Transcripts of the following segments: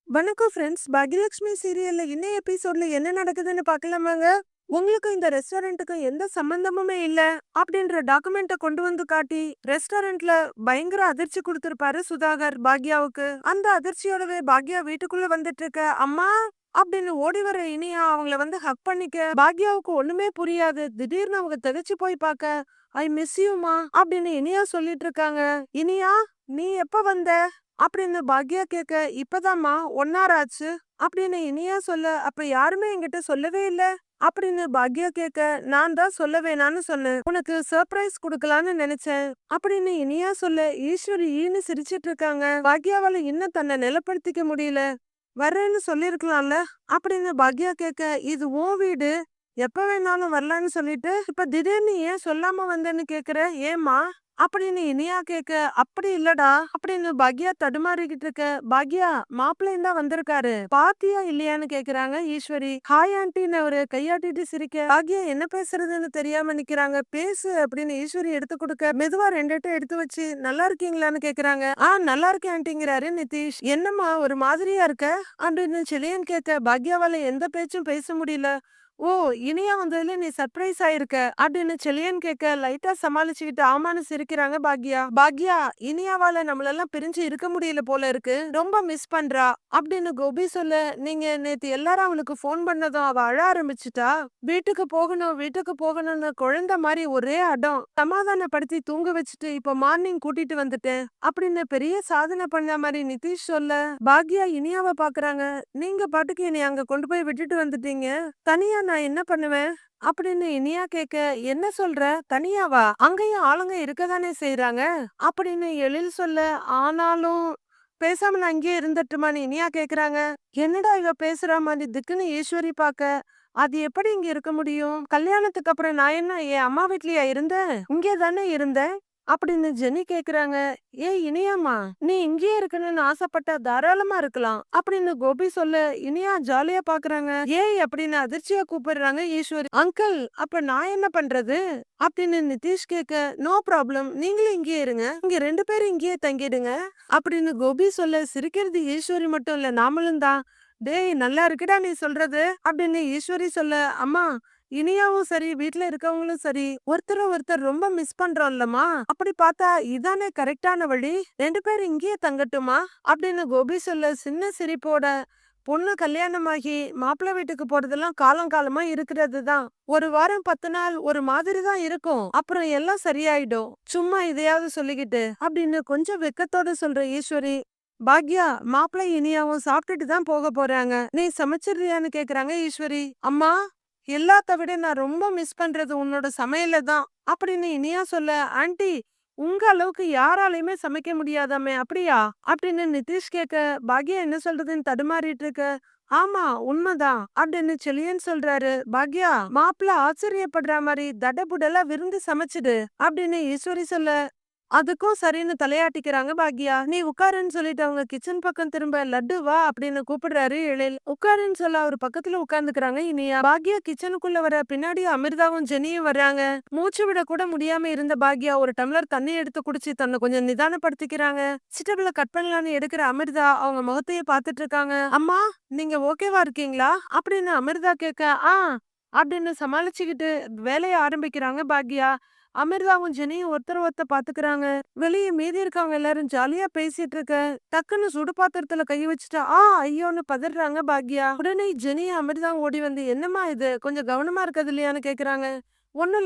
வணக்கம் ஃப்ரெண்ட்ஸ். பாக்யலட்சுமி சீரியல்ல இன்னைய எபிசோட்ல என்ன நடக்குதுன்னு பார்க்கலாமாங்க? உங்களுக்கு இந்த ரெஸ்டாரண்ட்டுக்கும் எந்த சம்பந்தமுமே இல்ல அப்படின்ற டாக்குமெண்ட்ட கொண்டு வந்து காட்டி ரெஸ்டாரண்ட்ல பயங்கர அதிர்ச்சி கொடுத்திருப்பாரு சுதாகர் பாக்யாவுக்கு. அந்த அதிர்ச்சியோடவே பாக்யா வீட்டுக்குள்ள வந்துட்டு இருக்க, அம்மா அப்படின்னு ஓடி வர இனியா அவங்கள வந்து ஹக் பண்ணிக்க பாக்யாவுக்கு ஒண்ணுமே புரியாது. திடீர்னு அவங்க திகைச்சு போய் பார்க்க, ஐ மிஸ் யூமா அப்படின்னு இனியா சொல்லிட்டு இருக்காங்க. இனியா, நீ எப்ப வந்த அப்படின்னு பாக்யா கேட்க, இப்பதாம்மா 1 hour ஆச்சு அப்படின்னு இனியா சொல்ல, அப்ப யாருமே என்கிட்ட சொல்லவே இல்ல அப்படின்னு பாக்யா கேட்க, நான் தான் சொல்ல வேணான்னு சொன்னேன், உனக்கு சர்ப்ரைஸ் கொடுக்கலான்னு நினைச்சேன் அப்படின்னு இனியா சொல்ல, ஈஸ்வரி ஈன்னு சிரிச்சிட்டு இருக்காங்க. பாக்யாவால இன்னும் தன்னை நிலைப்படுத்திக்க முடியல. வர்றேன்னு சொல்லிருக்கலாம்ல அப்படின்னு பாக்யா கேட்க, இது உன் வீடு, எப்ப வேணாலும் வரலான்னு சொல்லிட்டு இப்ப திடீர்னு ஏன் சொல்லாம வந்தேன்னு கேக்குற, ஏம்மா அப்படின்னு இனியா கேட்க, அப்படி இல்லடா அப்படின்னு பாக்யா தடுமாறிக்கிட்டு இருக்க, பாக்யா மாப்பிள்ளையும் தான் வந்திருக்காரு, பாத்தியா இல்லையான்னு கேக்குறாங்க ஈஸ்வரி. ஹாய் ஆண்டின்னு அவரு கையாட்டிட்டு சிரிக்க, பாக்யா என்ன பேசுறதுன்னு தெரியாம நிக்கிறாங்க. பேசு அப்படின்னு ஈஸ்வரி எடுத்து கொடுக்க, மெதுவா 2 எடுத்து வச்சு நல்லா இருக்கீங்களான்னு கேக்குறாங்க. நல்லா இருக்கேன் ஆண்டிங்கிறாரு நிதிஷ். என்னம்மா ஒரு மாதிரியா இருக்க அப்படின்னு செலியன் கேட்க, பாக்யாவால எந்த பேச்சும் பேச முடியல. ஓ, இனியா வந்ததுல நீ சர்ப்ரைஸ் ஆயிருக்க அப்படின்னு செலியன் கேட்க, லைட்டா சமாளிச்சுக்கிட்டு ஆமான்னு சிரிக்கிறாங்க பாக்யா. பாக்யா, இனியாவால நம்மளெல்லாம் பிரிஞ்சு இருக்க முடியல போல இருக்கு, ரொம்ப மிஸ் பண்றா அப்படின்னு கோபி சொல்ல, நீங்க நேத்து எல்லாரும் அவளுக்கு போன் பண்ணதும் அவ அழ ஆரம்பிச்சுட்டா, வீட்டுக்கு போகணும் வீட்டுக்கு போகணும்னு குழந்தை மாதிரி ஒரே அடம், சமாதானப்படுத்தி தூங்க வச்சுட்டு இப்ப மார்னிங் கூட்டிட்டு வந்துட்டேன் அப்படின்னு பெரிய சாதனை பண்ண மாதிரி நிதிஷ் சொல்ல, பாக்யா இனியாவை பாக்குறாங்க. நீங்க பாட்டுக்கு என்னை அங்க கொண்டு போய் விட்டுட்டு வந்துட்டீங்க, தனியா நான் என்ன பண்ணுவேன் அப்படின்னு இனியா கேட்க, என்ன சொல்ற, தனியாவா, அங்கேயும் ஆளுங்க இருக்கதானே செய்யறாங்க அப்படின்னு எழில் சொல்ல, ஆனாலும் பேசாம நான் இங்கேயே இருந்துட்டுமான்னு இனியா கேக்குறாங்க. என்னடா இவ பேசுற மாதிரி திக்குன்னு ஈஸ்வரி பாக்க, அது எப்படி இங்க இருக்க முடியும், கல்யாணத்துக்கு அப்புறம் நான் என்ன என் அம்மா வீட்லயா இருந்தேன், இங்கே தானே இருந்தேன் அப்படின்னு ஜெனி கேக்குறாங்க. ஏய் இனியாமா, நீ இங்கேயே இருக்கணும்னு ஆசைப்பட்டா தாராளமா இருக்கலாம் அப்படின்னு கோபி சொல்ல, இனியா ஜாலியா பாக்குறாங்க. ஏய் அப்படின்னு அதிர்ச்சியா கூப்பிடுறாங்க ஈஸ்வரி. அங்கிள், அப்ப நான் என்ன பண்றது அப்படின்னு நிதிஷ் கேட்க, நோ ப்ராப்ளம், நீங்களும் இங்கேயே இருங்க, இங்க 2 பேரும் இங்கேயே தங்கிடுங்க அப்படின்னு கோபி சொல்ல, சிரிக்கிறது ஈஸ்வரி மட்டும் இல்ல நாமளும் தான். டேய் நல்லா இருக்குடா நீ சொல்றது அப்படின்னு ஈஸ்வரி சொல்ல, அம்மா இனியாவும் சரி வீட்ல இருக்கவங்களும் சரி ஒருத்தர ஒருத்தர் ரொம்ப மிஸ் பண்றோம்லமா, அப்படி பார்த்தா இதானே கரெக்டான வழி, 2 பேரும் இங்கேயே தங்கட்டுமா அப்படின்னு கோபி சொல்ல, சின்ன சிரிப்போட, பொண்ணு கல்யாணமாகி மாப்பிள்ளை வீட்டுக்கு போறதெல்லாம் காலம் காலமா இருக்கிறது தான், 1 வாரம் 10 நாள் ஒரு மாதிரி தான் இருக்கும், அப்புறம் எல்லாம் சரியாயிடும், சும்மா இதையாவது சொல்லிக்கிட்டு அப்படின்னு கொஞ்சம் வெக்கத்தோட சொல்ற ஈஸ்வரி. பாக்யா, மாப்பிள்ளை இனியாவும் சாப்பிட்டுட்டு தான் போக போறாங்க, நீ சமைச்சிடுறியான்னு கேக்குறாங்க ஈஸ்வரி. அம்மா, எல்லாத்த விட நான் ரொம்ப மிஸ் பண்றது உன்னோட சமையல தான் அப்படின்னு இனியா சொல்ல, ஆண்டி உங்க அளவுக்கு யாராலையுமே சமைக்க முடியாதாமே அப்படியா அப்படின்னு நிதிஷ் கேட்க, பாக்யா என்ன சொல்றதுன்னு தடுமாறிட்டு இருக்க, ஆமா உண்மைதான் அப்படின்னு செலியன் சொல்றாரு. பாக்யா, மாப்பிள்ள ஆச்சரியப்படுற மாதிரி தடபுடலா விருந்து சமைச்சிடு அப்படின்னு ஈஸ்வரி சொல்ல, அதுக்கும் சரின்னு தலையாட்டிக்கிறாங்க பாக்யா. நீ உட்காருன்னு சொல்லிட்டு அவங்க கிச்சன் பக்கம் திரும்ப, லட்டு வா அப்படின்னு கூப்பிடுறாரு எழில். உட்காருன்னு சொல்ல அவர் பக்கத்துல உட்கார்ந்துக்கிறாங்க இனியா. பாக்யா கிச்சனுக்குள்ள வர பின்னாடி அமிர்தாவும் ஜெனியும் வர்றாங்க. மூச்சு விட கூட முடியாம இருந்த பாக்யா ஒரு டம்ளர் தண்ணி எடுத்து குடிச்சு தன்னை கொஞ்சம் நிதானப்படுத்திக்கிறாங்க. சிட்டபிள கட் பண்ணலான்னு எடுக்கிற அமிர்தா அவங்க முகத்தையே பார்த்துட்டு இருக்காங்க. அம்மா, நீங்க ஓகேவா இருக்கீங்களா அப்படின்னு அமிர்தா கேட்க, அப்படின்னு சமாளிச்சுக்கிட்டு வேலைய ஆரம்பிக்கிறாங்க பாக்யா. அமிர்தாவும் ஜெனியும் ஒருத்தர் ஒருத்தர் பாத்துக்கிறாங்க. வெளியே மீதி இருக்கவங்க எல்லாரும் ஜாலியா பேசிட்டு இருக்க, டக்குன்னு சுடு பாத்திரத்துல கை வச்சுட்டா ஐயோன்னு பதறாங்க பாக்யா. உடனே ஜெனியும் அமிர்தாவும் ஓடி வந்து, என்னம்மா இது, கொஞ்சம் கவனமா இருக்கிறது இல்லையான்னு கேக்குறாங்க. ஒண்ணும்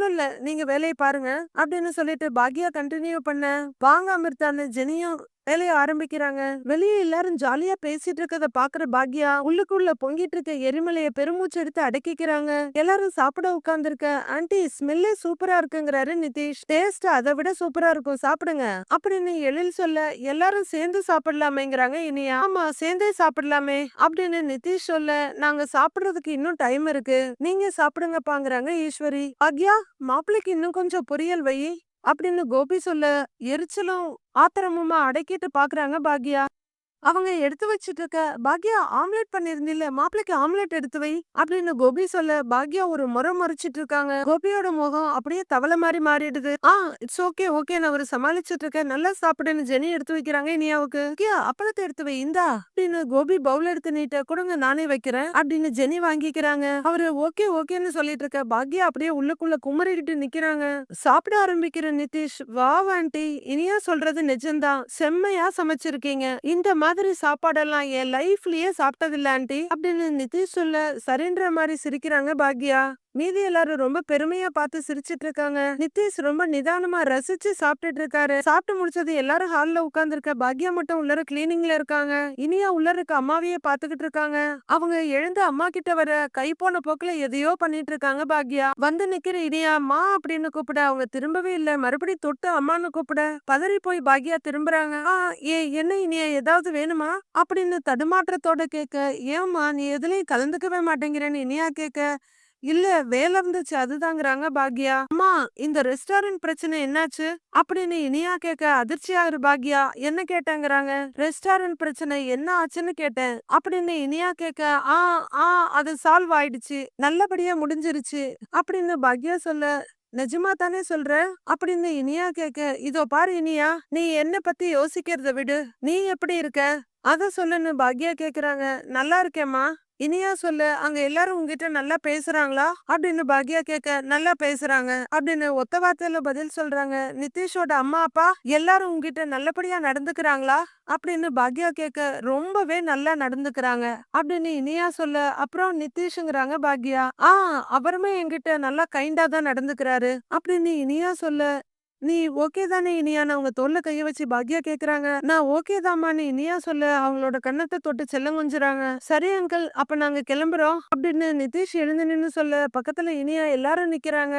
இல்ல நீங்க வேலையை பாருங்க அப்படின்னு சொல்லிட்டு பாக்யா கண்டினியூ பண்ண, வாங்க அமிர்தான்னு ஜெனியும் வேலைய ஆரம்பிக்கிறாங்க. வெளியே எல்லாரும் ஜாலியா பேசிட்டு இருக்கத பாக்குற பாக்யா உள்ளுக்குள்ள பொங்கிட்டு இருக்க எரிமலைய பெருமூச்சு எடுத்து அடக்கிக்கிறாங்க. எல்லாரும் சாப்பிட உட்கார்ந்துருக்க, ஆண்டி ஸ்மெல்லே சூப்பரா இருக்குங்கிறாரு நிதிஷ். டேஸ்ட் அதை விட சூப்பரா இருக்கும், சாப்பிடுங்க அப்படின்னு எழில் சொல்ல, எல்லாரும் சேர்ந்து சாப்பிடலாமேங்கிறாங்க இனியா. ஆமா சேர்ந்தே சாப்பிடலாமே அப்படின்னு நிதிஷ் சொல்ல, நாங்க சாப்பிடுறதுக்கு இன்னும் டைம் இருக்கு, நீங்க சாப்பிடுங்கப்பாங்கிறாங்க ஈஸ்வரி. பாக்யா, மாப்பிளைக்கு இன்னும் கொஞ்சம் பொரியல் வை அப்படின்னு கோபி சொல்ல, எரிச்சலும் ஆத்திரமுமா அடக்கிட்டு பாக்குறாங்க பாக்யா. அவங்க எடுத்து வச்சிட்டு இருக்க, "பாக்யா ஆம்லெட் பண்ணியிருந்தீல்ல, மாப்பிள்ளைக்கு ஆம்லெட் எடுத்து வை" அப்படின்னு கோபி சொல்ல, பாக்யா ஒரு முறைச்சிட்டு இருக்காங்க. கோபியோட முகம் அப்படியே தவளை மாரி மாறிடுது. இட்ஸ் ஓகே ஓகே நான் அவரு சமாளிச்சுட்டு இருக்கேன். நல்லா சாப்பிடுன்னு ஜெனி எடுத்து வைக்கிறாங்க இனியாவுக்கு. "பாக்யா அப்பளத்த எடுத்து வை இந்தா" அப்படின்னு கோபி பவுல் எடுத்து நீட்ட, "குடுங்க நானே வைக்கிறேன்" அப்படின்னு ஜெனி வாங்கிக்கிறாங்க. அவரு ஓகே ஓகேன்னு சொல்லிட்டு இருக்க, பாக்யா அப்படியே உள்ளுக்குள்ள குமறிக்கிட்டு நிக்கிறாங்க. சாப்பிட ஆரம்பிக்கிற நிதிஷ், "வாவ் ஆன்ட்டி, இனியா சொல்றது நிஜம்தான். செம்மையா சமைச்சிருக்கீங்க. இந்த மாதிரி சாப்பாடெல்லாம் என் லைஃப்லயே சாப்பிட்டதில்ல ஆன்ட்டி" அப்படின்னு நிதிஷ் சொல்ல, சரின்ற மாதிரி சிரிக்கிறாங்க பாக்யா. மீதி எல்லாரும் ரொம்ப பெருமையா பார்த்து சிரிச்சிட்டு இருக்காங்க. நிதிஷ் ரொம்ப நிதானமா ரசிச்சு சாப்பிட்டுட்டு இருக்காரு. சாப்பிட்டு முடிச்சது எல்லாரும் ஹால்ல உட்கார்ந்திருக்க, பாக்யா மட்டும் உள்ளர கிளீனிங்ல இருக்காங்க. இனியா உள்ள இருக்க அம்மாவையே பாத்துக்கிட்டு இருக்காங்க. அவங்க எழுந்து அம்மா கிட்ட வர, கை போன போக்குல எதையோ பண்ணிட்டு இருக்காங்க பாக்யா. வந்து நிக்கிற இனியா மா அப்படின்னு கூப்பிட, அவங்க திரும்பவே இல்ல. மறுபடியும் தொட்டு அம்மான்னு கூப்பிட, பதறி போய் பாக்யா திரும்புறாங்க. என்ன இனியா ஏதாவது வேணுமா அப்படின்னு தடுமாற்றத்தோட கேட்க, ஏம்மா நீ எதுலயும் கலந்துக்கவே மாட்டேங்கிறேன்னு இனியா கேட்க, இல்ல வேலை இருந்துச்சு அதுதாங்கிறாங்க பாக்யா. அம்மா இந்த ரெஸ்டாரண்ட் பிரச்சனை என்னாச்சு அப்படின்னு இனியா கேட்க, அதிர்ச்சியாகிற பாக்யா, என்ன கேட்டாங்கறாங்க. ரெஸ்டாரண்ட் பிரச்சனை என்ன ஆச்சுன்னு கேட்டேன் அப்படின்னு இனியா கேட்க, ஆ ஆ அது சால்வ் ஆயிடுச்சு, நல்லபடியா முடிஞ்சிருச்சு அப்படின்னு பாக்யா சொல்ல, நிஜமா தானே சொல்ற அப்படின்னு இனியா கேட்க, இதோ பாரு இனியா, நீ என்ன பத்தி யோசிக்கிறத விடு, நீ எப்படி இருக்க அத சொல்லுன்னு பாக்யா கேக்குறாங்க. நல்லா இருக்கேம்மா. இனியா சொல்ல, அங்க எல்லாரும் உங்ககிட்ட நல்லா பேசுறாங்களா அப்படின்னு பாக்யா கேட்க, நல்லா பேசுறாங்க அப்படின்னு ஒத்த வார்த்தையில பதில் சொல்றாங்க. நிதிஷோட அம்மா அப்பா எல்லாரும் உங்ககிட்ட நல்லபடியா நடந்துக்கிறாங்களா அப்படின்னு பாக்யா கேட்க, ரொம்பவே நல்லா நடந்துக்கிறாங்க அப்படின்னு இனியா சொல்ல, அப்புறம் நிதிஷ்ங்கிறாங்க பாக்யா. அவருமே என்கிட்ட நல்லா கைண்டா தான் நடந்துக்கிறாரு அப்படின்னு இனியா சொல்ல, நீ ஓகே தானே இனியான்னு அவங்க தோல்ல கைய வச்சு பாக்யா கேக்குறாங்க. நான் ஓகே தாமான்னு இனியா சொல்ல, அவங்களோட கன்னத்தை தொட்டு செல்லம் கொஞ்சுறாங்க. சரி அங்கிள், அப்ப நாங்க கிளம்புறோம் அப்படின்னு நிதிஷ் எழுந்து நின்னு சொல்ல, பக்கத்துல இனியா எல்லாரும் நிக்கிறாங்க.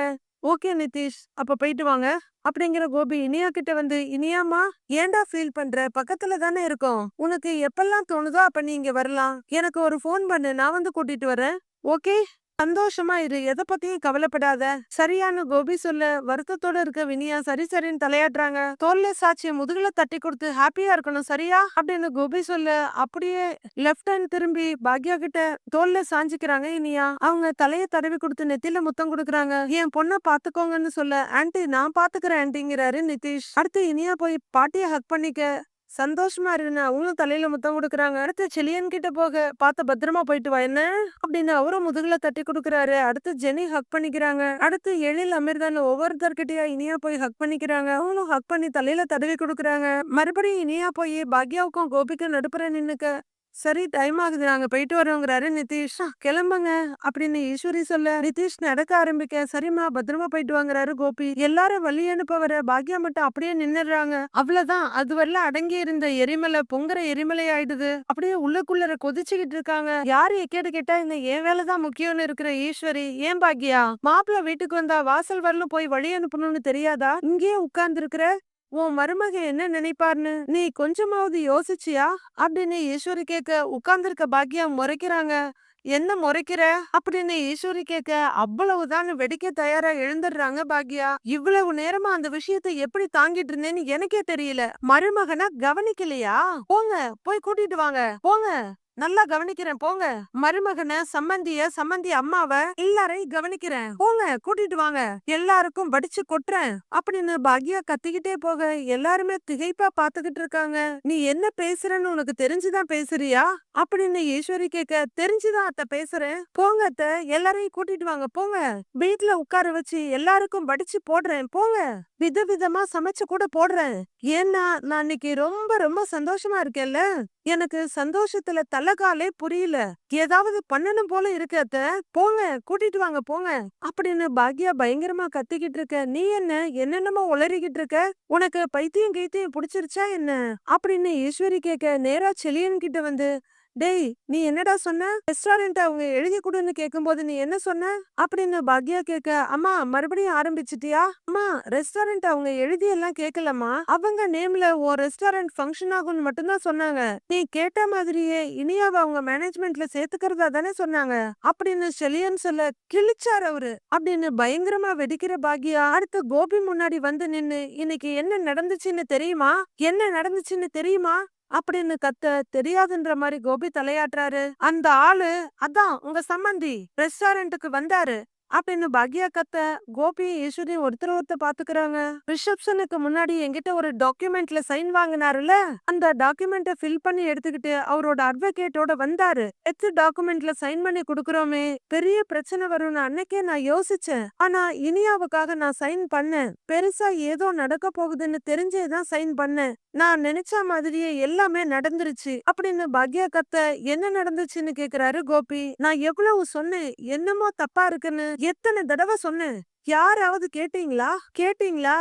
ஓகே நிதிஷ், அப்ப போயிட்டு வாங்க அப்படிங்கிற கோபி இனியா கிட்ட வந்து, இனியாமா ஏன்டா ஃபீல் பண்ற, பக்கத்துல தானே இருக்கோம், உனக்கு எப்பெல்லாம் தோணுதோ அப்ப நீ இங்க வரலாம், எனக்கு ஒரு ஃபோன் பண்ணு, நான் வந்து கூட்டிட்டு வரேன், ஓகே சந்தோஷமா இரு, எதை பத்தியும் கவலைப்படாத சரியான்னு கோபி சொல்ல, வருத்தத்தோட இருக்க வினியா சரி சரின்னு தலையாட்டுறாங்க. தோல்ல சாட்சிய முதுகுல தட்டி கொடுத்து, ஹாப்பியா இருக்கணும் சரியா அப்படின்னு கோபி சொல்ல, அப்படியே லெஃப்ட் ஹேண்ட் திரும்பி பாக்யா கிட்ட தோல்ல சாஞ்சிக்கிறாங்க இனியா. அவங்க தலைய தடவி கொடுத்து நெத்தில முத்தம் கொடுக்குறாங்க. என் பொண்ண பாத்துக்கோங்கன்னு சொல்ல, ஆன்ட்டி நான் பாத்துக்கிறேன் ஆன்ட்டிங்கிறாரு நிதிஷ். அடுத்து இனியா போய் பாட்டிய ஹக் பண்ணிக்க, சந்தோஷமா இருன்னு அவங்களும் தலையில முத்தம் கொடுக்குறாங்க. அடுத்து செலியன் கிட்ட போக, பார்த்து பத்திரமா போயிட்டு வா என்ன அப்படின்னு அவரும் முதுகுல தட்டி கொடுக்குறாரு. அடுத்து ஜெனி ஹக் பண்ணிக்கிறாங்க. அடுத்து எழில் அமிர்தான் ஒவ்வொருத்தர்கிட்டயா இனியா போய் ஹக் பண்ணிக்கிறாங்க. அவங்களும் ஹக் பண்ணி தலையில தடவி கொடுக்குறாங்க. மறுபடியும் இனியா போய் பாக்யாவுக்கும் கோபிக்கும் நடுப்புற நின்னுக்க, சரி டைம் ஆகுது நாங்க போயிட்டு வரோங்கிறாரு நிதிஷ். கிளம்புங்க அப்படின்னு ஈஸ்வரி சொல்ல, நிதிஷ் நடக்க ஆரம்பிக்க, சரிம்மா பத்திரமா போயிட்டு வாங்குறாரு கோபி. எல்லாரும் வழி அனுப்ப வர பாக்யா மட்டும் அப்படியே நின்னுறாங்க. அவ்வளவுதான், அது வரல அடங்கி இருந்த எரிமலை பொங்குற எரிமலை ஆயிடுது. அப்படியே உள்ளுக்குள்ளர கொதிச்சுக்கிட்டு இருக்காங்க. யாரு எக்கேடு கேட்டா இந்த என் வேலைதான் முக்கியம்னு இருக்கிற ஈஸ்வரி, ஏன் பாக்யா மாப்பிள்ள வீட்டுக்கு வந்தா வாசல் வரலும் போய் வழி அனுப்பணும்னு தெரியாதா, இங்கேயே உட்கார்ந்து இருக்கிற, உன் மருமக என்ன நினைப்பார்னு நீ கொஞ்சமாவது யோசிச்சியா அப்படின்னு ஈஸ்வரி கேட்க, உட்கார்ந்திருக்க பாக்யா முறைக்கிறாங்க. என்ன முறைக்கிற அப்படின்னு ஈஸ்வரி கேட்க, அவ்வளவுதான் வெடிக்க தயாரா எழுந்துடுறாங்க பாக்யா. இவ்வளவு நேரமா அந்த விஷயத்தை எப்படி தாங்கிட்டு இருந்தேன்னு எனக்கே தெரியல, மருமகனா கவனிக்கலையா, போங்க போய் கூட்டிட்டு வாங்க போங்க, நல்லா கவனிக்கிறேன் போங்க, மருமகனை சம்மந்தி அம்மாவ எல்லாரையும் கவனிக்கிறேன், போங்க கூட்டிட்டு வாங்க, எல்லாருக்கும் வடிச்சு கொட்டுறேன் அப்படின்னு பாக்யா கத்திக்கிட்டே போக, எல்லாருமே திகைப்பா பாத்துக்கிட்டு இருக்காங்க. நீ என்ன பேசுறன்னு உனக்கு தெரிஞ்சுதான் பேசுறியா அப்படின்னு ஈஸ்வரி கேட்க, தெரிஞ்சுதான் அத்தை பேசுறேன், போங்க அத்தை எல்லாரையும் கூட்டிட்டு வாங்க போங்க, வீட்டுல உட்கார வச்சு எல்லாருக்கும் வடிச்சு போடுறேன் போங்க, விதவிதமா சமைச்சு கூட போடுறேன், ஏன்னா நான் இன்னைக்கு ரொம்ப ரொம்ப சந்தோஷமா இருக்கேன்ல, எனக்கு சந்தோஷத்துல தலகாலே புரியல, ஏதாவது பண்ணணும் போல இருக்கு அத்த, போங்க கூட்டிட்டு வாங்க போங்க அப்படின்னு பாக்யா பயங்கரமா கத்திக்கிட்டு இருக்க. நீ என்ன என்னென்னமோ உளறிக்கிட்டு இருக்க, உனக்கு பைத்தியம் கீத்தியம் புடிச்சிருச்சா என்ன அப்படின்னு ஈஸ்வரி கேட்க, நேரா செலியன் கிட்ட வந்து, டேய் நீ என்னடா சொன்ன, ரெஸ்டாரண்ட் அவங்க எழுதி கொடுன்னு கேக்கும்போது நீ என்ன சொன்ன அப்படின்னு பாக்யா கேட்க, அம்மா மறுபடியும் ஆரம்பிச்சிட்டியா, அம்மா ரெஸ்டாரண்ட் அவங்க எழுதி எல்லாம் கேட்கலம்மா, அவங்க நேம்ல ஓ ரெஸ்டாரண்ட் ஃபங்க்ஷன் ஆகும்னு மட்டும்தான் சொன்னாங்க, நீ கேட்ட மாதிரியே இனியாவ அவங்க மேனேஜ்மெண்ட்ல சேர்த்துக்கிறதா தானே சொன்னாங்க அப்படின்னு செலியன் சொல்ல, கிழிச்சார் அவரு அப்படின்னு பயங்கரமா வெடிக்கிற பாக்யா. அடுத்து கோபி முன்னாடி வந்து நின்னு, இன்னைக்கு என்ன நடந்துச்சுன்னு தெரியுமா, என்ன நடந்துச்சுன்னு தெரியுமா அப்படின்னு கத்த தெரியாதுன்ற மாதிரி கோபி தலையாட்டுறாரு. அந்த ஆளு அதான் உங்க சம்மந்தி ரெஸ்டாரண்ட்டுக்கு வந்தாரு அப்படின்னு பாக்யா கத்த கோபி ஈஸ்வரி ஒருத்தர் பாத்துக்கிறாங்க. ரிசப்ஷனுக்கு முன்னாடி என்கிட்ட ஒரு டாக்குமெண்ட்ல சைன் வாங்கினாருல, அந்த டாக்குமெண்ட்டை ஃபில் பண்ணி எடுத்துக்கிட்டு அவரோட அட்வொகேட்டோட வந்தாரு. டாக்குமெண்ட்ல சைன் பண்ணி குடுக்கறோமே, பெரிய பிரச்சனை வரும்னு அன்னைக்கே நான் யோசிச்சேன். ஆனா இனியாவுக்காக நான் சைன் பண்ணேன். பெருசா ஏதோ நடக்க போகுதுன்னு தெரிஞ்சேதான் சைன் பண்ணேன். நான் நினைச்ச மாதிரியே எல்லாமே நடந்துருச்சு அப்படின்னு பாக்யா கத்த என்ன நடந்துச்சுன்னு கேக்குறாரு கோபி. நான் எவ்வளவு சொன்னேன் என்னமோ தப்பா இருக்குன்னு, எத்தனை தடவை சொன்னேன். யாராவது கேட்டீங்களா? கேட்டீங்களா?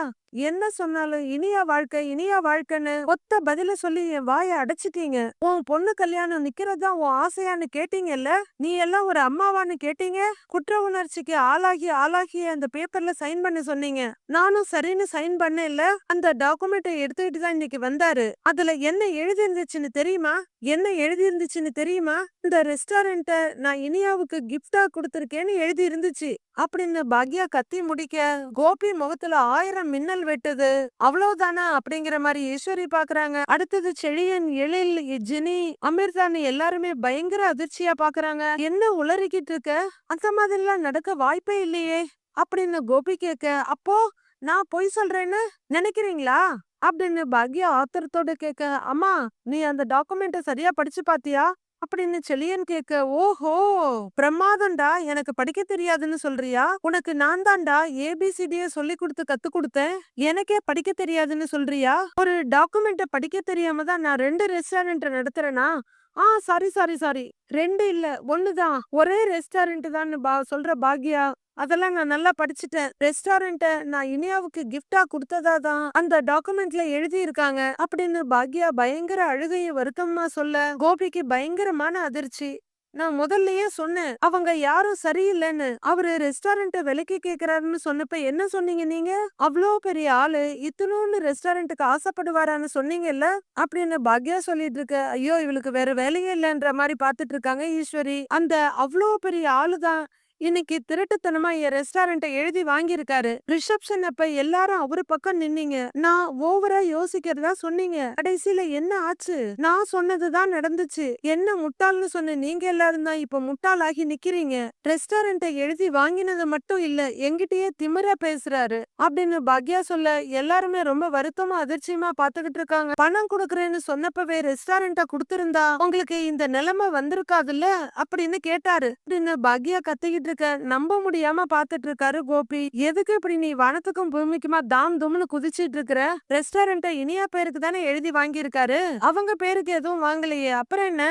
என்ன சொன்னாலும் இனியா வாழ்க்கை இனியா வாழ்க்கைன்னு ஒத்த பதில சொல்லி என் வாய அடைச்சிட்டீங்க. உன் பொண்ணு கல்யாணம் நிக்கிறதா உன் ஆசையான்னு கேட்டீங்கல்ல, நீ எல்லாம் ஒரு அம்மாவான்னு கேட்டீங்க. குற்ற உணர்ச்சிக்கு ஆளாகி ஆளாகி அந்த பேப்பர்ல சைன் பண்ண சொன்னீங்க. நானும் சரின்னு சைன் பண்ணேன்ல. அந்த டாக்குமெண்ட்டை எடுத்துக்கிட்டு தான் இன்னைக்கு வந்தாரு. அதுல என்ன எழுதி இருந்துச்சுன்னு தெரியுமா? என்ன எழுதி இருந்துச்சுன்னு தெரியுமா? இந்த ரெஸ்டாரண்ட்ட நான் இனியாவுக்கு கிஃப்டா கொடுத்திருக்கேன்னு எழுதி இருந்துச்சு அப்படின்னு பாக்யா கத்தி முடிக்க கோபி முகத்துல 1000 மின்னல் வெட்டுது. அவ்வளவுதானா அப்படிங்கிற மாதிரி ஈஸ்வரி பாக்குறாங்க. அடுத்தது செழியன், எழில், ஜெனி, அமிர்தான்னு எல்லாருமே பயங்கர அதிர்ச்சியா பாக்குறாங்க. என்ன உளறிக்கிட்டு இருக்க? அந்த மாதிரி எல்லாம் நடக்க வாய்ப்பே இல்லையே அப்படின்னு கோபி கேட்க, அப்போ நான் பொய் சொல்றேன்னு நினைக்கிறீங்களா அப்படின்னு பாக்யா ஆத்திரத்தோட கேட்க, அம்மா நீ அந்த டாக்குமெண்ட்ட சரியா படிச்சு பாத்தியா அப்படின்னு செழியன் கேட்க, ஓஹோ பிரமாதம்டா, எனக்கு படிக்க தெரியாதுன்னு சொல்றியா? உனக்கு நான் தான்டா ஏபிசிடிய சொல்லி கொடுத்து கத்து கொடுத்தேன், எனக்கே படிக்க தெரியாதுன்னு சொல்றியா? ஒரு டாக்குமெண்ட்ட படிக்க தெரியாம தான் நான் 2 ரெஸ்டாரண்ட் நடத்துறேனா? சாரி சாரி சாரி, 2 இல்ல 1 தான், ஒரே ரெஸ்டாரண்ட் தான் சொல்ற பாக்யா. அதெல்லாம் நான் நல்லா படிச்சுட்டேன். ரெஸ்டாரண்ட்ட நான் இனியாவுக்கு கிஃப்டா கொடுத்ததா தான் அந்த டாக்குமெண்ட்ல எழுதி இருக்காங்க அப்படின்னு பாக்யா பயங்கர அழுகைய வருத்தமா சொல்ல கோபிக்கு பயங்கரமான அதிர்ச்சி. நான் முதல்லயே சொன்னேன் அவங்க யாரும் சரியில்லைன்னு. அவரு ரெஸ்டாரண்ட்ட விலைக்கு கேக்குறாருன்னு சொன்னப்ப என்ன சொன்னீங்க நீங்க? அவ்வளோ பெரிய ஆளு இத்தனோன்னு ரெஸ்டாரண்ட்டுக்கு ஆசைப்படுவாரான்னு சொன்னீங்கல்ல அப்படின்னு பாக்யா சொல்லிட்டு இருக்க. ஐயோ இவளுக்கு வேற வேலையே இல்லைன்ற மாதிரி பாத்துட்டு இருக்காங்க ஈஸ்வரி. அந்த அவ்வளோ பெரிய ஆளுதான் இன்னைக்கு திருட்டுத்தனமா என் ரெஸ்டாரண்ட்டை எழுதி வாங்கியிருக்காரு. ரிசப்ஷன் அப்ப எல்லாரும் அவரு பக்கம் நின்னீங்க. நான் ஓவரா யோசிக்கிறதா சொன்னீங்க. கடைசியில என்ன ஆச்சு? நான் சொன்னதுதான் நடந்துச்சு. என்ன முட்டாள்னு சொன்ன நீங்க எல்லாரும் தான் இப்ப முட்டாளாகி நிக்கிறீங்க. ரெஸ்டாரண்ட்டை எழுதி வாங்கினது மட்டும் இல்ல, எங்கிட்டயே திமிரா பேசுறாரு அப்படின்னு பாக்யா சொல்ல எல்லாருமே ரொம்ப வருத்தமா அதிர்ச்சியமா பாத்துக்கிட்டு இருக்காங்க. பணம் கொடுக்கறேன்னு சொன்னப்பவே ரெஸ்டாரண்ட்டை கொடுத்திருந்தா உங்களுக்கு இந்த நிலைமை வந்திருக்காதுல்ல அப்படின்னு கேட்டாரு அப்படின்னு பாக்யா கத்திக்கிட்டு இருக்க நம்ப முடியாம பாத்துட்டு இருக்காரு கோபி. எதுக்கு இப்படி நீ வானத்துக்கும் பூமிக்குமா தாம் தும்னு குதிச்சிட்டு இருக்கிற? ரெஸ்டாரண்ட்ட இனியா பேருக்கு தானே எழுதி வாங்கி இருக்காரு, அவங்க பேருக்கு எதுவும் வாங்கலையே, அப்புறம் என்ன?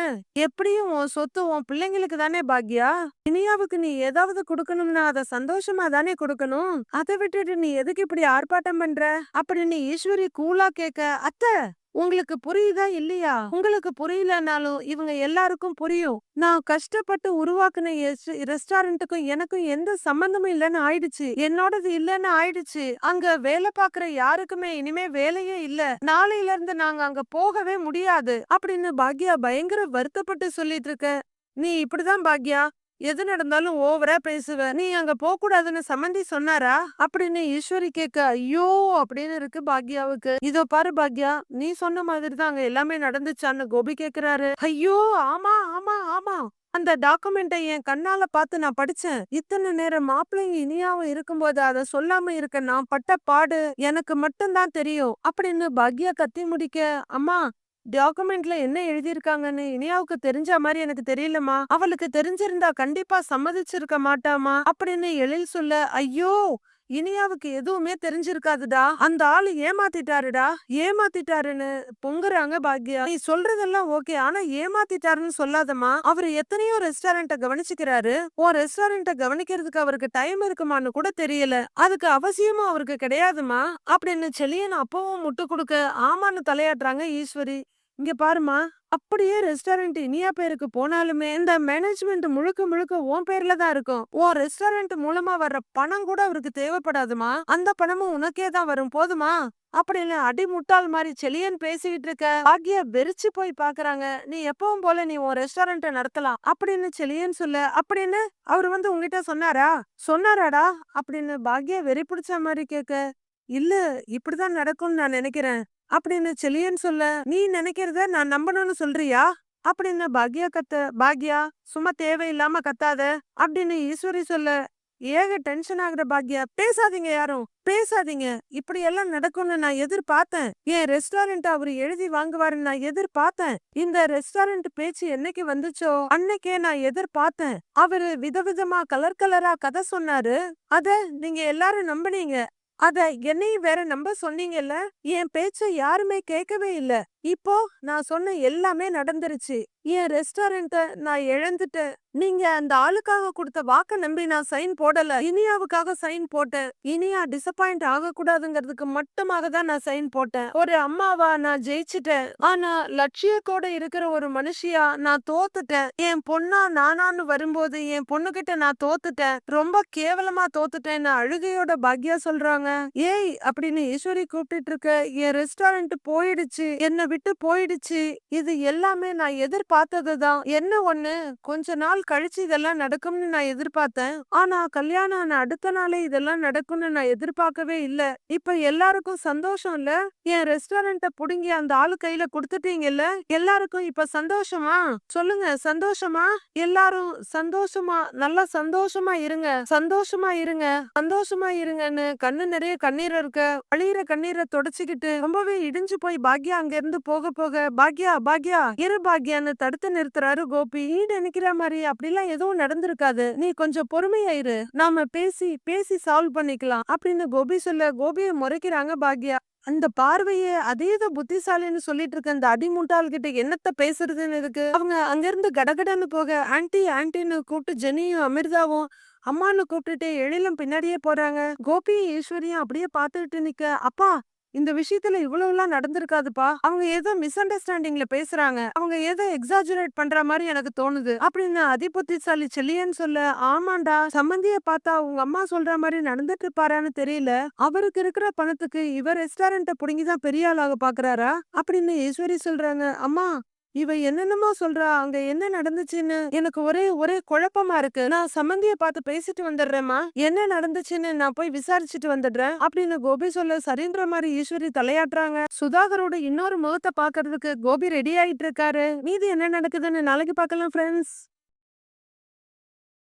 எப்படியும் உன் சொத்து உன் பிள்ளைங்களுக்கு தானே பாக்யா. இனியாவுக்கு நீ ஏதாவது கொடுக்கணும்னா அதை சந்தோஷமா தானே கொடுக்கணும். அதை விட்டுட்டு நீ எதுக்கு இப்படி ஆர்ப்பாட்டம் பண்ற அப்படின்னு ஈஸ்வரி கூலா கேட்க, அத்தை உங்களுக்கு புரியுதா இல்லையா? உங்களுக்கு புரியலனாலும் இவங்க எல்லாருக்கும் புரியும். நான் கஷ்டப்பட்டு உருவாக்குன ரெஸ்டாரண்ட்டுக்கும் எனக்கும் எந்த சம்பந்தமும் இல்லைன்னு ஆயிடுச்சு. என்னோடது இல்லைன்னு ஆயிடுச்சு. அங்க வேலை பாக்குற யாருக்குமே இனிமே வேலையே இல்ல. நாளையில இருந்து நாங்க அங்க போகவே முடியாது அப்படின்னு பாக்யா பயங்கர வருத்தப்பட்டு சொல்லிட்டு இருக்க. நீ இப்படிதான் பாக்யா எது நடந்தாலும் ஓவரா பேசுவ. நீ அங்க போக கூடாதுன்னு சம்மந்தி சொன்னாரா அப்படின்னு ஈஸ்வரி கேட்க, ஐயோ அப்படின்னு இருக்கு பாக்யாவுக்கு. இதோ பாரு பாக்யா, நீ சொன்ன மாதிரிதான் அங்க எல்லாமே நடந்துச்சான்னு கோபி கேக்குறாரு. ஐயோ ஆமா ஆமா ஆமா, அந்த டாக்குமெண்ட்டை என் கண்ணால பார்த்து நான் படிச்சேன். இத்தனை நேரம் மாப்பிள்ளைங்க இனியாவும் இருக்கும்போது அதை சொல்லாம இருக்க நான் பட்ட பாடு எனக்கு மட்டும்தான் தெரியும் அப்படின்னு பாக்யா கத்தி முடிக்க, அம்மா டாக்குமெண்ட்ல என்ன எழுதியிருக்காங்கன்னு இனியாவுக்கு தெரிஞ்ச மாதிரி எனக்கு தெரியலமா. அவளுக்கு தெரிஞ்சிருந்தா கண்டிப்பா சம்மதிச்சிருக்க மாட்டாமா அப்படின்னு எழில் சொல்ல, ஐயோ இனியாவுக்கு எதுவுமே தெரிஞ்சிருக்காதுடா, அந்த ஆளு ஏமாத்திட்டாருடா ஏமாத்திட்டாருன்னு பொங்குறாங்க பாக்யா. நீ சொல்றதெல்லாம் ஓகே, ஆனா ஏமாத்திட்டாருன்னு சொல்லாதமா. அவரு எத்தனையோ ரெஸ்டாரண்ட்ட கவனிச்சுக்கிறாரு. உன் ரெஸ்டாரண்ட்ட கவனிக்கிறதுக்கு அவருக்கு டைம் இருக்குமான்னு கூட தெரியல. அதுக்கு அவசியமும் அவருக்கு கிடையாதுமா அப்படின்னு செழியன் அப்பவும் முட்டு கொடுக்க ஆமான்னு தலையாட்டுறாங்க ஈஸ்வரி. இங்க பாருமா, அப்படியே ரெஸ்டாரண்ட் இனியா பேருக்கு போனாலுமே இந்த மேனேஜ்மெண்ட் முழுக்க முழுக்க உன் பேர்ல தான் இருக்கும். உன் ரெஸ்டாரண்ட் மூலமா வர்ற பணம் கூட அவருக்கு தேவைப்படாதுமா. அந்த பணமும் உனக்கே தான் வரும், போதுமா அப்படின்னு அடிமுட்டாள் மாதிரி செழியன் பேசிக்கிட்டு இருக்க. பாக்யா வெறிச்சு போய் பாக்குறாங்க. நீ எப்பவும் போல நீ உன் ரெஸ்டாரண்ட்ட நடத்தலாம் அப்படின்னு செழியன் சொல்ல, அப்படின்னு அவரு வந்து உங்ககிட்ட சொன்னாரா? சொன்னாராடா அப்படின்னு பாக்யா வெறி பிடிச்ச மாதிரி கேட்க, இல்ல இப்படிதான் நடக்கும்னு நான் நினைக்கிறேன் அப்படின்னு செலியன் சொல்ல, நீ நினைக்கிறத நான் நம்பணும்னு சொல்றியா அப்படின்னு பாக்யா கத்த, பாக்யா சும்மா தேவையில்லாம கத்தாத அப்படின்னு ஈஸ்வரி சொல்ல, ஏக டென்ஷன் ஆகுற பாக்யா, பேசாதீங்க யாரும் பேசாதீங்க, இப்படி எல்லாம் நடக்கும்னு நான் எதிர்பார்த்தேன். என் ரெஸ்டாரண்ட் அவரு எழுதி வாங்குவாருன்னு நான் எதிர்பார்த்தேன். இந்த ரெஸ்டாரண்ட் பேச்சு என்னைக்கு வந்துச்சோ அன்னைக்கே நான் எதிர்பார்த்தேன். அவரு விதவிதமா கலர் கலரா கதை சொன்னாரு. அத நீங்க எல்லாரும் நம்புனீங்க. அத என்னையும் வேற நம்ப சொன்னீங்கல்ல. என் பேச்ச யாருமே கேட்கவே இல்ல. இப்போ நான் சொன்ன எல்லாமே நடந்துருச்சு. என் ரெஸ்டாரண்ட்ட நான் இழந்துட்டேன். நீங்க அந்த ஆளுக்காக கொடுத்த வாக்க நம்பி நான் சைன் போடல. இனியாவுக்காக சைன் போட்டேன். இனியா டிசப்பாயிண்ட் ஆகக்கூடாதுங்கிறதுக்கு மட்டுமாக தான் நான் சைன் போட்டேன். ஒரு அம்மாவா நான் ஜெயிச்சிட்டேன். ஆனா லட்சியத்தோட இருக்கிற ஒரு மனுஷியா நான் தோத்துட்டேன். என் பொண்ணா நானான்னு வரும்போது என் பொண்ணுகிட்ட நான் தோத்துட்டேன். ரொம்ப கேவலமா தோத்துட்டேன்னு அழுகையோட பாக்யா சொல்றாங்க. ஏய் அப்படின்னு ஈஸ்வரி கூப்பிட்டு இருக்க, என் ரெஸ்டாரண்ட் போயிடுச்சு, என்னை விட்டு போயிடுச்சு. இது எல்லாமே நான் எதிர்பார்த்ததுதான். என்ன ஒண்ணு, கொஞ்ச நாள் கழிச்சு இதெல்லாம் நடக்கும்னு நான் எதிர்பார்த்தேன். ஆனா கல்யாணம் ஆன அடுத்த நாளே இதெல்லாம் நடக்கும்னு நான் எதிர்பார்க்கவே இல்ல. இப்ப எல்லாருக்கும் சந்தோஷம் இல்ல? என் ரெஸ்டாரண்ட புடுங்கி அந்த ஆளு கையில குடுத்துட்டீங்கல்ல, எல்லாருக்கும் இப்ப சந்தோஷமா? சொல்லுங்க, சந்தோஷமா? எல்லாரும் சந்தோஷமா, நல்லா சந்தோஷமா இருங்க, சந்தோஷமா இருங்க, சந்தோஷமா இருங்கன்னு கண்ணு நிறைய கண்ணீர் இருக்க, அழியிற கண்ணீரை தொடச்சுக்கிட்டு ரொம்பவே இடிஞ்சு போய் பாக்யா அங்க இருந்து போக போக, பாக்யா பாக்யா இரு பாக்யான்னு தடுத்து நிறுத்துறாரு கோபி. நீ நினைக்கிற மாதிரி அப்படிலாம் எதுவும் நடந்திருக்காது, நீ கொஞ்சம் பொறுமையா இரு, நாம பேசி பேசி சால்வ் பண்ணிக்கலாம் அப்படின்னு கோபி சொல்ல, கோபியை முறைக்கிறாங்க பாக்யா. அந்த பார்வையே அதேதான் புத்திசாலின்னு சொல்லிட்டு இருக்க அந்த அடிமுட்டாள் கிட்ட என்னத்த பேசுறதுன்னு இருக்கு. அவங்க அங்க இருந்து கடகடன்னு போக, ஆன்டி ஆன்டின்னு கூப்பிட்டு ஜெனியும் அமிர்தாவும் அம்மான்னு கூப்பிட்டுட்டு எழிலும் பின்னாடியே போறாங்க. கோபியும் ஈஸ்வரியும் அப்படியே பார்த்துட்டு நிக்க, அப்பா இந்த விஷயத்துல இவ்வளவுலாம் நடந்திருக்காதுப்பா, அவங்க ஏதோ மிஸ் அண்டர்ஸ்டாண்டிங்ல பேசுறாங்க, அவங்க ஏதோ எக்ஸாஜுரேட் பண்ற மாதிரி எனக்கு தோணுது அப்படின்னு அதிபுத்திசாலி செல்லியன்னு சொல்ல, ஆமாண்டா சம்பந்திய பார்த்தா உங்க அம்மா சொல்ற மாதிரி நடந்துட்டு இருப்பாரான்னு தெரியல, அவருக்கு இருக்கிற பணத்துக்கு இவர் ரெஸ்டாரண்ட புடுங்கிதான் பெரிய ஆளாக பாக்குறாரா அப்படின்னு ஈஸ்வரி சொல்றாங்க. அம்மா இவ என்னென்னமோ சொல்றா, அங்க என்ன நடந்துச்சுன்னு எனக்கு ஒரே ஒரே குழப்பமா இருக்கு, நான் சம்பந்திய பார்த்து பேசிட்டு வந்துடுறேம்மா, என்ன நடந்துச்சுன்னு நான் போய் விசாரிச்சுட்டு வந்துடுறேன் அப்படின்னு கோபி சொல்ல, சரின்ற மாதிரி ஈஸ்வரி தலையாட்டுறாங்க. சுதாகரோட இன்னொரு முகத்தை பாக்குறதுக்கு கோபி ரெடி ஆயிட்டு இருக்காரு. மீதி என்ன நடக்குதுன்னு நாளைக்கு பார்க்கலாம் ஃப்ரெண்ட்ஸ்.